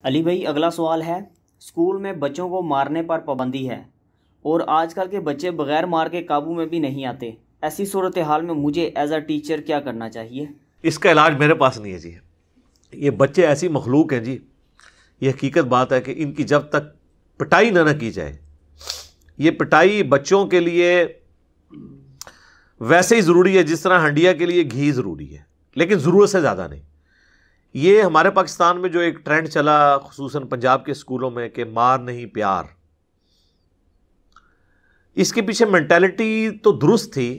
علی بھائی، اگلا سوال ہے، اسکول میں بچوں کو مارنے پر پابندی ہے اور آج کل کے بچے بغیر مار کے قابو میں بھی نہیں آتے۔ ایسی صورتحال میں مجھے ایز اے ٹیچر کیا کرنا چاہیے؟ اس کا علاج میرے پاس نہیں ہے جی۔ یہ بچے ایسی مخلوق ہیں جی، یہ حقیقت بات ہے کہ ان کی جب تک پٹائی نہ کی جائے، یہ پٹائی بچوں کے لیے ویسے ہی ضروری ہے جس طرح ہنڈیا کے لیے گھی ضروری ہے، لیکن ضرورت سے زیادہ نہیں۔ یہ ہمارے پاکستان میں جو ایک ٹرینڈ چلا خصوصاً پنجاب کے اسکولوں میں کہ مار نہیں پیار، اس کے پیچھے مینٹیلٹی تو درست تھی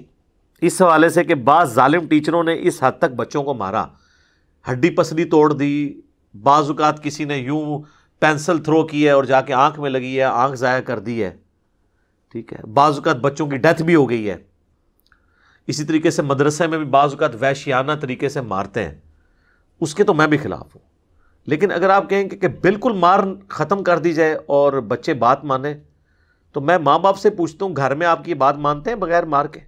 اس حوالے سے کہ بعض ظالم ٹیچروں نے اس حد تک بچوں کو مارا، ہڈی پسلی توڑ دی، بعض اوقات کسی نے یوں پینسل تھرو کی ہے اور جا کے آنکھ میں لگی ہے، آنکھ ضائع کر دی ہے، ٹھیک ہے، بعض اوقات بچوں کی ڈیتھ بھی ہو گئی ہے۔ اسی طریقے سے مدرسے میں بھی بعض اوقات وحشیانہ طریقے سے مارتے ہیں، اس کے تو میں بھی خلاف ہوں۔ لیکن اگر آپ کہیں کہ بالکل مار ختم کر دی جائے اور بچے بات مانیں، تو میں ماں باپ سے پوچھتا ہوں گھر میں آپ کی بات مانتے ہیں بغیر مار کے؟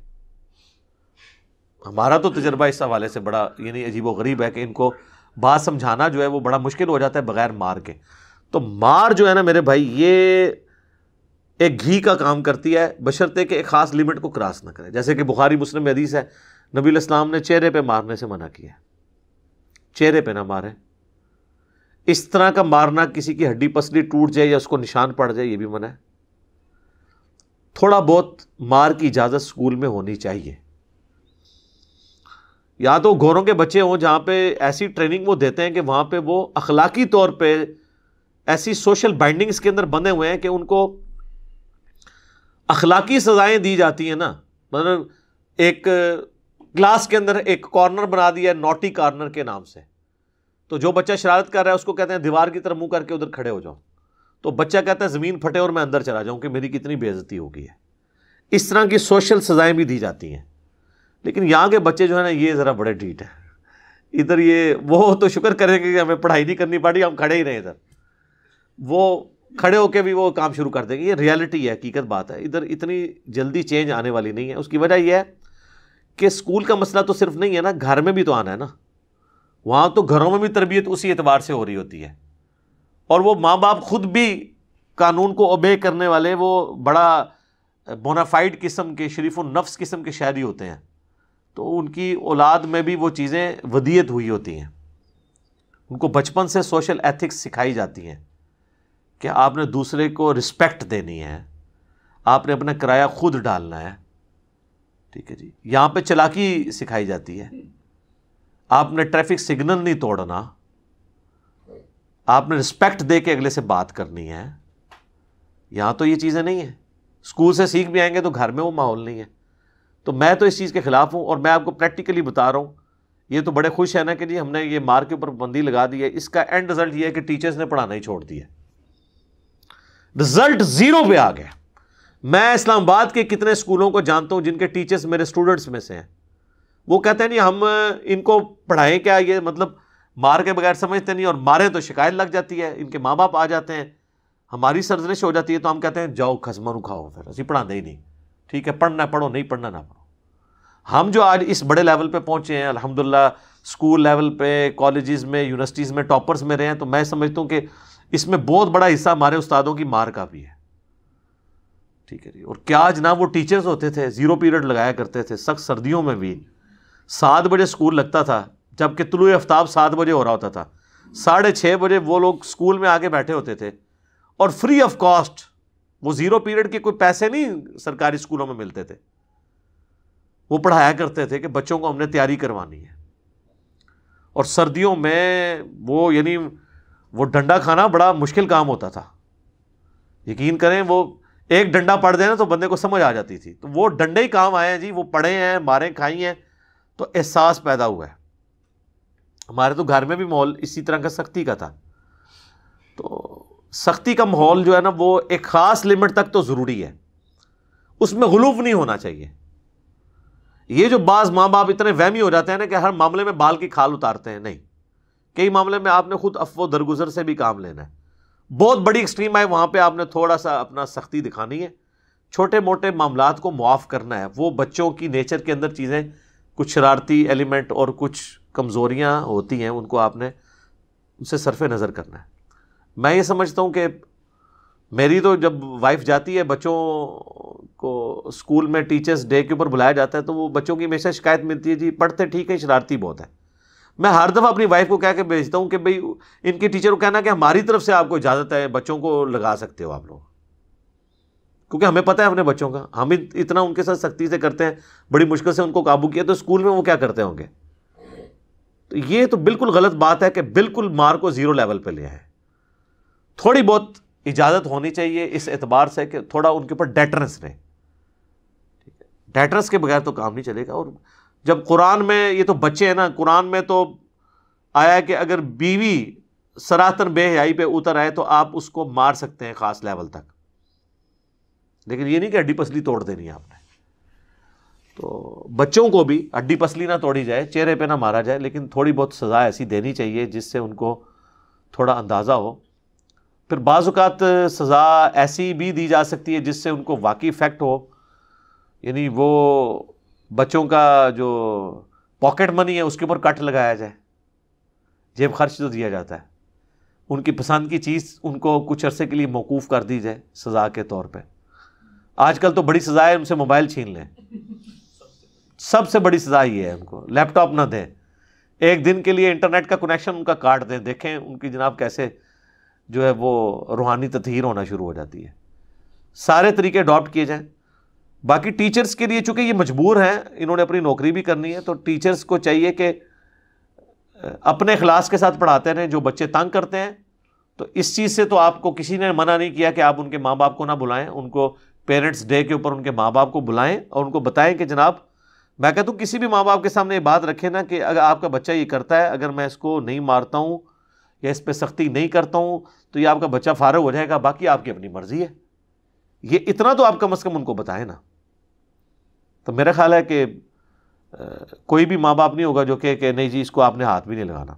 ہمارا تو تجربہ اس حوالے سے بڑا عجیب و غریب ہے کہ ان کو بات سمجھانا جو ہے وہ بڑا مشکل ہو جاتا ہے بغیر مار کے۔ تو مار جو ہے نا میرے بھائی، یہ ایک گھی کا کام کرتی ہے، بشرطے کہ ایک خاص لمٹ کو کراس نہ کرے۔ جیسے کہ بخاری مسلم میں حدیث ہے، نبی علیہ السلام نے چہرے پہ مارنے سے منع کیا ہے، چہرے پہ نہ مارے۔ اس طرح کا مارنا، کسی کی ہڈی پسلی ٹوٹ جائے یا اس کو نشان پڑ جائے، یہ بھی منع ہے۔ تھوڑا بہت مار کی اجازت اسکول میں ہونی چاہیے، یا تو گوروں کے بچے ہوں جہاں پہ ایسی ٹریننگ وہ دیتے ہیں کہ وہاں پہ وہ اخلاقی طور پہ ایسی سوشل بائنڈنگز کے اندر بندھے ہوئے ہیں کہ ان کو اخلاقی سزائیں دی جاتی ہیں نا۔ مطلب ایک کلاس کے اندر ایک کارنر بنا دیا ہے نوٹی کارنر کے نام سے، تو جو بچہ شرارت کر رہا ہے اس کو کہتے ہیں دیوار کی طرف منہ کر کے ادھر کھڑے ہو جاؤ، تو بچہ کہتا ہے زمین پھٹے اور میں اندر چلا جاؤں کہ میری کتنی بے عزتی ہو گئی ہے۔ اس طرح کی سوشل سزائیں بھی دی جاتی ہیں۔ لیکن یہاں کے بچے جو ہے نا، یہ ذرا بڑے ڈھیٹ ہیں ادھر، یہ وہ تو شکر کریں گے کہ ہمیں پڑھائی نہیں کرنی پڑی، ہم کھڑے ہی رہے ادھر، وہ کھڑے ہو کے بھی وہ کام شروع کر دیں گے۔ یہ ریالٹی ہے، حقیقت بات ہے، ادھر اتنی جلدی چینج آنے والی نہیں ہے۔ اس کی وجہ یہ ہے کہ اسکول کا مسئلہ تو صرف نہیں ہے نا، گھر میں بھی تو آنا ہے نا۔ وہاں تو گھروں میں بھی تربیت اسی اعتبار سے ہو رہی ہوتی ہے، اور وہ ماں باپ خود بھی قانون کو اوبے کرنے والے، وہ بڑا بونافائڈ قسم کے، شریف النفس قسم کے شہری ہوتے ہیں، تو ان کی اولاد میں بھی وہ چیزیں ودیت ہوئی ہوتی ہیں۔ ان کو بچپن سے سوشل ایتھکس سکھائی جاتی ہیں کہ آپ نے دوسرے کو رسپیکٹ دینی ہے، آپ نے اپنا کرایہ خود ڈالنا ہے، ٹھیک ہے جی۔ یہاں پہ چلاکی سکھائی جاتی ہے، آپ نے ٹریفک سگنل نہیں توڑنا، آپ نے رسپیکٹ دے کے اگلے سے بات کرنی ہے۔ یہاں تو یہ چیزیں نہیں ہیں، اسکول سے سیکھ بھی آئیں گے تو گھر میں وہ ماحول نہیں ہے۔ تو میں تو اس چیز کے خلاف ہوں، اور میں آپ کو پریکٹیکلی بتا رہا ہوں۔ یہ تو بڑے خوش ہیں نا کہ جی ہم نے یہ مار کے اوپر پابندی لگا دی ہے، اس کا اینڈ رزلٹ یہ ہے کہ ٹیچرز نے پڑھانا ہی چھوڑ دیا، رزلٹ زیرو پہ آ گیا۔ میں اسلام آباد کے کتنے اسکولوں کو جانتا ہوں جن کے ٹیچرز میرے اسٹوڈنٹس میں سے ہیں، وہ کہتے ہیں نہیں ہم ان کو پڑھائیں کیا، یہ مطلب مار کے بغیر سمجھتے نہیں، اور ماریں تو شکایت لگ جاتی ہے، ان کے ماں باپ آ جاتے ہیں، ہماری سرزنش ہو جاتی ہے، تو ہم کہتے ہیں جاؤ خزمہ نو کھاؤ، پھر اسی پڑھا دے ہی نہیں، ٹھیک ہے، پڑھنا پڑھو، نہیں پڑھنا نہ پڑھو۔ ہم جو آج اس بڑے لیول پہ پہنچے ہیں الحمدللہ، اسکول لیول پہ، کالجز میں، یونیورسٹیز میں ٹاپرز میں رہے ہیں، تو میں سمجھتا ہوں کہ اس میں بہت بڑا حصہ ہمارے استادوں کی مار کا بھی ہے، ٹھیک ہے جی۔ اور کیا جناب وہ ٹیچرز ہوتے تھے، زیرو پیریڈ لگایا کرتے تھے، سخت سردیوں میں بھی 7 بجے اسکول لگتا تھا، جبکہ طلوع آفتاب 7 بجے ہو رہا ہوتا تھا، 6:30 بجے وہ لوگ اسکول میں آگے بیٹھے ہوتے تھے، اور فری آف کاسٹ، وہ زیرو پیریڈ کے کوئی پیسے نہیں سرکاری اسکولوں میں ملتے تھے، وہ پڑھایا کرتے تھے کہ بچوں کو ہم نے تیاری کروانی ہے۔ اور سردیوں میں وہ ڈنڈا کھانا بڑا مشکل کام ہوتا تھا، یقین کریں، وہ ایک ڈنڈا پڑ دے نا تو بندے کو سمجھ آ جاتی تھی، تو وہ ڈنڈے ہی کام آئے ہیں جی، وہ پڑے ہیں، ماریں کھائی ہیں، تو احساس پیدا ہوا ہے۔ ہمارے تو گھر میں بھی ماحول اسی طرح کا سختی کا تھا، تو سختی کا ماحول جو ہے نا وہ ایک خاص لمٹ تک تو ضروری ہے، اس میں غلوف نہیں ہونا چاہیے۔ یہ جو بعض ماں باپ اتنے وہمی ہو جاتے ہیں نا کہ ہر معاملے میں بال کی کھال اتارتے ہیں، نہیں، کئی معاملے میں آپ نے خود عفو درگزر سے بھی کام لینا ہے۔ بہت بڑی ایکسٹریم آئے وہاں پہ آپ نے تھوڑا سا اپنا سختی دکھانی ہے، چھوٹے موٹے معاملات کو معاف کرنا ہے۔ وہ بچوں کی نیچر کے اندر چیزیں، کچھ شرارتی ایلیمنٹ اور کچھ کمزوریاں ہوتی ہیں، ان کو آپ نے ان سے صرف نظر کرنا ہے۔ میں یہ سمجھتا ہوں کہ میری تو جب وائف جاتی ہے بچوں کو اسکول میں ٹیچرز ڈے کے اوپر بلایا جاتا ہے تو وہ بچوں کی ہمیشہ شکایت ملتی ہے جی پڑھتے ٹھیک ہے شرارتی بہت ہے. میں ہر دفعہ اپنی وائف کو کہہ کے بھیجتا ہوں کہ بھئی ان کے ٹیچر کو کہنا کہ ہماری طرف سے آپ کو اجازت ہے بچوں کو لگا سکتے ہو آپ لوگ, کیونکہ ہمیں پتہ ہے اپنے بچوں کا, ہم اتنا ان کے ساتھ سختی سے کرتے ہیں, بڑی مشکل سے ان کو قابو کیا, تو اسکول میں وہ کیا کرتے ہوں گے. تو یہ تو بالکل غلط بات ہے کہ بالکل مار کو زیرو لیول پہ لے آئے. تھوڑی بہت اجازت ہونی چاہیے اس اعتبار سے کہ تھوڑا ان کے اوپر ڈیٹرنس رہے. ڈیٹرنس کے بغیر تو کام نہیں چلے گا. اور جب قرآن میں, یہ تو بچے ہیں نا, قرآن میں تو آیا کہ اگر بیوی سراتن بے حیائی پہ اتر آئے تو آپ اس کو مار سکتے ہیں خاص لیول تک, لیکن یہ نہیں کہ ہڈی پسلی توڑ دینی ہے آپ نے. تو بچوں کو بھی ہڈی پسلی نہ توڑی جائے, چہرے پہ نہ مارا جائے, لیکن تھوڑی بہت سزا ایسی دینی چاہیے جس سے ان کو تھوڑا اندازہ ہو. پھر بعض اوقات سزا ایسی بھی دی جا سکتی ہے جس سے ان کو واقعی افیکٹ ہو, یعنی وہ بچوں کا جو پاکٹ منی ہے اس کے اوپر کٹ لگایا جائے, جیب خرچ تو دیا جاتا ہے, ان کی پسند کی چیز ان کو کچھ عرصے کے لیے موقوف کر دی جائے سزا کے طور پہ. آج کل تو بڑی سزا ہے ان سے موبائل چھین لیں, سب سے بڑی سزا یہ ہے ان کو لیپ ٹاپ نہ دیں, ایک دن کے لیے انٹرنیٹ کا کنیکشن ان کا کاٹ دیں, دیکھیں ان کی جناب کیسے جو ہے وہ روحانی تطہیر ہونا شروع ہو جاتی ہے. سارے طریقے اڈاپٹ کیے جائیں. باقی ٹیچرز کے لیے چونکہ یہ مجبور ہیں, انہوں نے اپنی نوکری بھی کرنی ہے, تو ٹیچرز کو چاہیے کہ اپنے اخلاص کے ساتھ پڑھاتے رہیں. جو بچے تنگ کرتے ہیں تو اس چیز سے تو آپ کو کسی نے منع نہیں کیا کہ آپ ان کے ماں باپ کو نہ بلائیں, ان کو پیرنٹس ڈے کے اوپر ان کے ماں باپ کو بلائیں اور ان کو بتائیں کہ جناب, میں کہتا ہوں کسی بھی ماں باپ کے سامنے یہ بات رکھیں نا کہ اگر آپ کا بچہ یہ کرتا ہے, اگر میں اس کو نہیں مارتا ہوں یا اس پہ سختی نہیں کرتا ہوں تو یہ آپ کا بچہ فارغ ہو جائے گا, باقی آپ کی اپنی مرضی ہے. یہ اتنا تو آپ کم از کم ان کو بتائیں نا. تو میرا خیال ہے کہ کوئی بھی ماں باپ نہیں ہوگا جو کہ نہیں جی اس کو آپ نے ہاتھ بھی نہیں لگانا,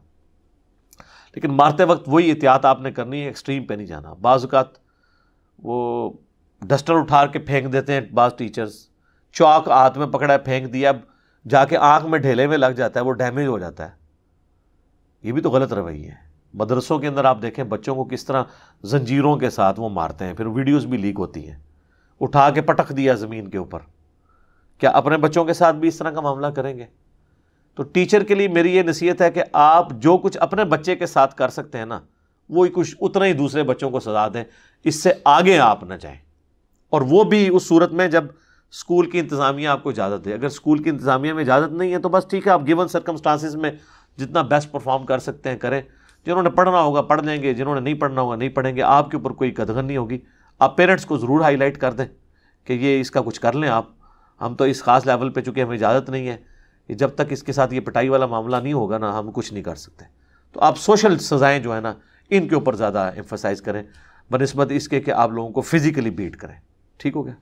لیکن مارتے وقت وہی احتیاط آپ نے کرنی ہے, ایکسٹریم پہ نہیں جانا. بعض اوقات وہ ڈسٹر اٹھا کے پھینک دیتے ہیں بعض ٹیچرز, چاک ہاتھ میں پکڑا ہے پھینک دیا, اب جا کے آنکھ میں ڈھیلے میں لگ جاتا ہے, وہ ڈیمیج ہو جاتا ہے. یہ بھی تو غلط رویہ ہے. مدرسوں کے اندر آپ دیکھیں بچوں کو کس طرح زنجیروں کے ساتھ وہ مارتے ہیں, پھر ویڈیوز بھی لیک ہوتی ہیں, اٹھا کے پٹک دیا زمین کے اوپر. کیا اپنے بچوں کے ساتھ بھی اس طرح کا معاملہ کریں گے؟ تو ٹیچر کے لیے میری یہ نصیحت ہے کہ آپ جو کچھ اپنے بچے کے ساتھ کر سکتے ہیں نا, وہی کچھ اتنا ہی دوسرے بچوں کو سزا دیں, اس سے آگے آپ نہ جائیں. اور وہ بھی اس صورت میں جب اسکول کی انتظامیہ آپ کو اجازت دے. اگر اسکول کی انتظامیہ میں اجازت نہیں ہے تو بس ٹھیک ہے, آپ گیون سرکمسٹانسز میں جتنا بیسٹ پرفارم کر سکتے ہیں کریں. جنہوں نے پڑھنا ہوگا پڑھ لیں گے, جنہوں نے نہیں پڑھنا ہوگا نہیں پڑھیں گے. آپ کے اوپر کوئی قدغن نہیں ہوگی. آپ پیرنٹس کو ضرور ہائی لائٹ کر دیں کہ یہ اس کا کچھ کر لیں آپ, ہم تو اس خاص لیول پہ چونکہ ہمیں اجازت نہیں ہے, جب تک اس کے ساتھ یہ پٹائی والا معاملہ نہیں ہوگا نا ہم کچھ نہیں کر سکتے. تو آپ سوشل سزائیں جو ہے نا ان کے اوپر زیادہ ایمفسائز کریں بنسبت اس کے کہ آپ لوگوں کو فزیکلی بیٹ کریں. ٹھیک ہو گیا؟